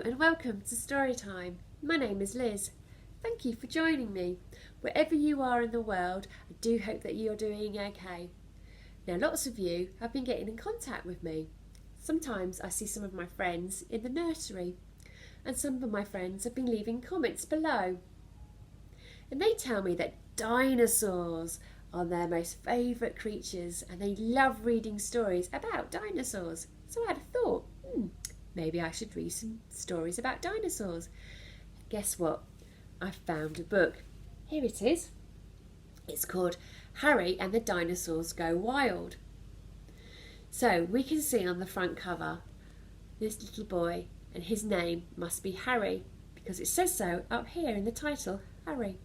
and welcome to Storytime. My name is Liz. Thank you for joining me. Wherever you are in the world, I do hope that you're doing okay. Now, lots of you have been getting in contact with me. Sometimes I see some of my friends in the nursery, and some of my friends have been leaving comments below. And they tell me that dinosaurs are their most favourite creatures and they love reading stories about dinosaurs. So I had a thought, maybe I should read some stories about dinosaurs. Guess what? I found a book. Here it is. It's called Harry and the Dinosaurs Go Wild. So we can see on the front cover this little boy, and his name must be Harry because it says so up here in the title, Harry.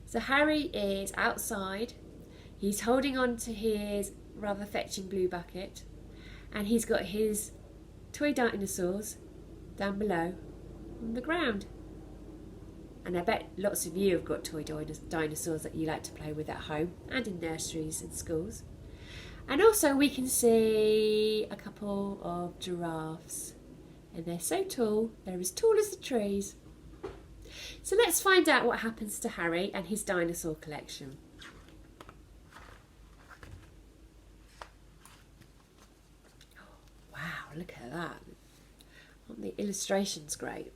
So Harry is outside. He's holding on to his rather fetching blue bucket, and he's got his toy dinosaurs down below on the ground. And I bet lots of you have got toy dinosaurs that you like to play with at home and in nurseries and schools. And also we can see a couple of giraffes, and they're so tall, they're as tall as the trees. So let's find out what happens to Harry and his dinosaur collection. Wow, look at that. Aren't the illustrations great?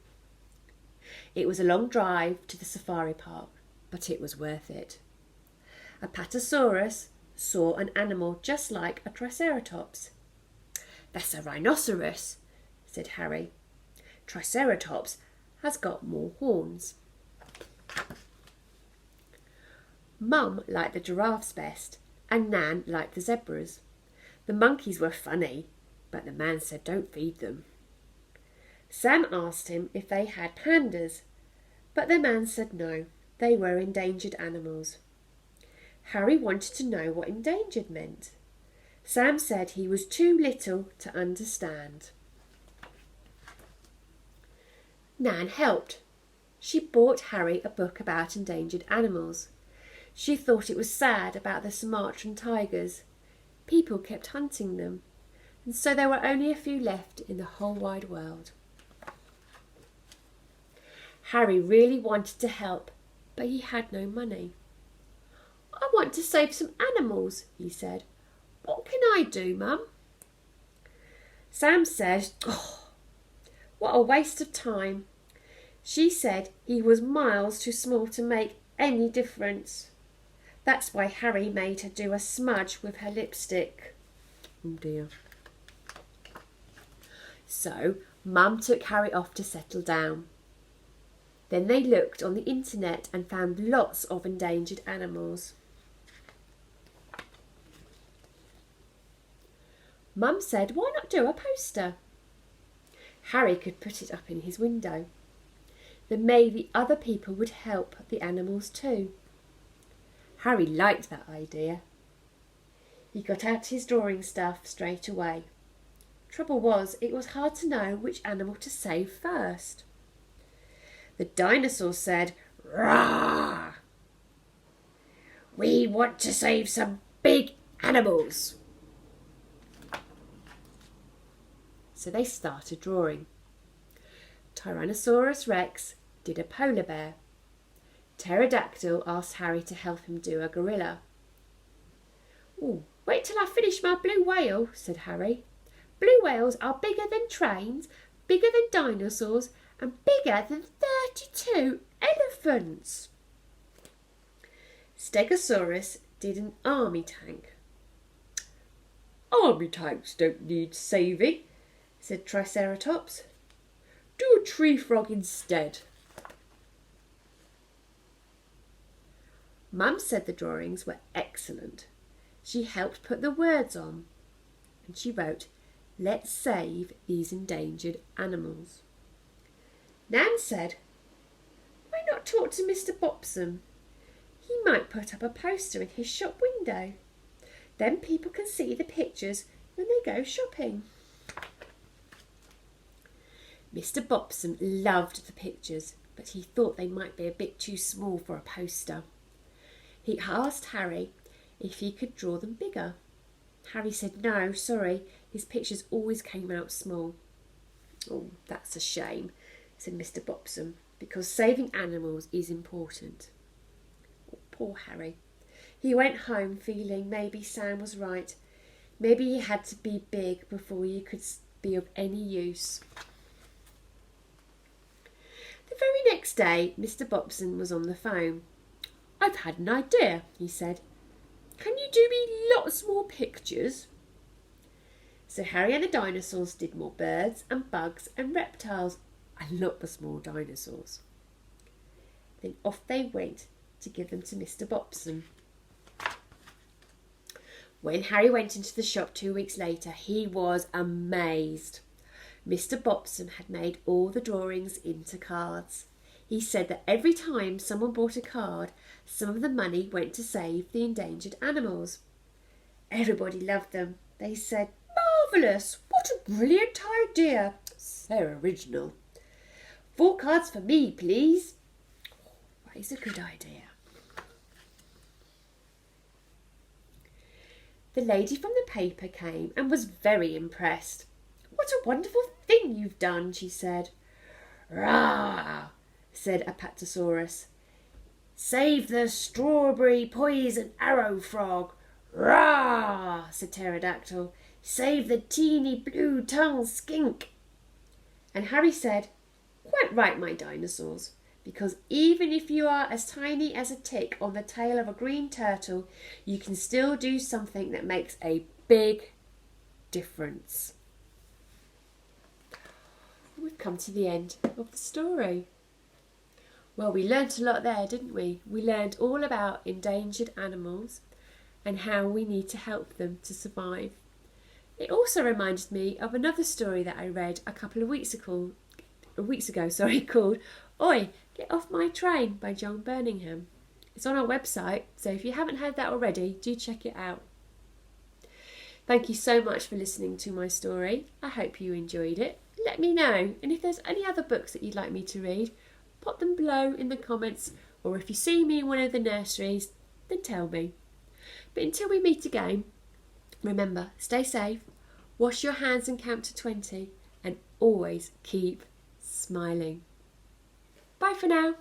It was a long drive to the safari park, but it was worth it. A Patasaurus saw an animal just like a Triceratops. "That's a rhinoceros," said Harry. "Triceratops has got more horns." Mum liked the giraffes best, and Nan liked the zebras. The monkeys were funny, but the man said don't feed them. Sam asked him if they had pandas, but the man said no, they were endangered animals. Harry wanted to know what endangered meant. Sam said he was too little to understand. Nan helped. She bought Harry a book about endangered animals. She thought it was sad about the Sumatran tigers. People kept hunting them, and so there were only a few left in the whole wide world. Harry really wanted to help, but he had no money. "I want to save some animals," he said. "What can I do, Mum?" Sam said, what a waste of time. She said he was miles too small to make any difference. That's why Harry made her do a smudge with her lipstick. Oh dear. So Mum took Harry off to settle down. Then they looked on the internet and found lots of endangered animals. Mum said, why not do a poster? Harry could put it up in his window. Then maybe other people would help the animals too. Harry liked that idea. He got out his drawing stuff straight away. Trouble was, it was hard to know which animal to save first. The dinosaur said, "Rah! We want to save some big animals." So they started drawing. Tyrannosaurus Rex did a polar bear. Pterodactyl asked Harry to help him do a gorilla. "Oh, wait till I finish my blue whale," said Harry. "Blue whales are bigger than trains, bigger than dinosaurs, and bigger than 32 elephants." Stegosaurus did an army tank. "Army tanks don't need saving," said Triceratops. "Do a tree frog instead." Mum said the drawings were excellent. She helped put the words on, and she wrote, "Let's save these endangered animals." Nan said, "Why not talk to Mr. Bopson? He might put up a poster in his shop window. Then people can see the pictures when they go shopping." Mr. Bopson loved the pictures, but he thought they might be a bit too small for a poster. He asked Harry if he could draw them bigger. Harry said no, sorry, his pictures always came out small. "Oh, that's a shame," said Mr. Bobbsome, "because saving animals is important." Oh, poor Harry. He went home feeling maybe Sam was right. Maybe he had to be big before he could be of any use. The very next day, Mr. Bobbsome was on the phone. "I've had an idea," he said. "Can you do me lots more pictures?" So Harry and the dinosaurs did more birds and bugs and reptiles and lot of small dinosaurs. Then off they went to give them to Mr. Bobbsome. When Harry went into the shop 2 weeks later, he was amazed. Mr. Bobbsome had made all the drawings into cards. He said that every time someone bought a card, some of the money went to save the endangered animals. Everybody loved them. They said, "Marvellous! What a brilliant idea! So original. 4 cards for me, please." That is a good idea. The lady from the paper came and was very impressed. "What a wonderful thing you've done," she said. "Rah!" said Apatosaurus. "Save the strawberry poison arrow frog." "Rah!" said Pterodactyl. "Save the teeny blue tongue skink." And Harry said, "Quite right, my dinosaurs, because even if you are as tiny as a tick on the tail of a green turtle, you can still do something that makes a big difference." We've come to the end of the story. Well, we learnt a lot there, didn't we? We learned all about endangered animals and how we need to help them to survive. It also reminded me of another story that I read a couple of weeks ago, called "Oi, Get Off My Train" by John Birmingham. It's on our website, so if you haven't heard that already, do check it out. Thank you so much for listening to my story. I hope you enjoyed it. Let me know, and if there's any other books that you'd like me to read, pop them below in the comments, or if you see me in one of the nurseries, then tell me. But until we meet again, remember, stay safe, wash your hands and count to 20, and always keep smiling. Bye for now.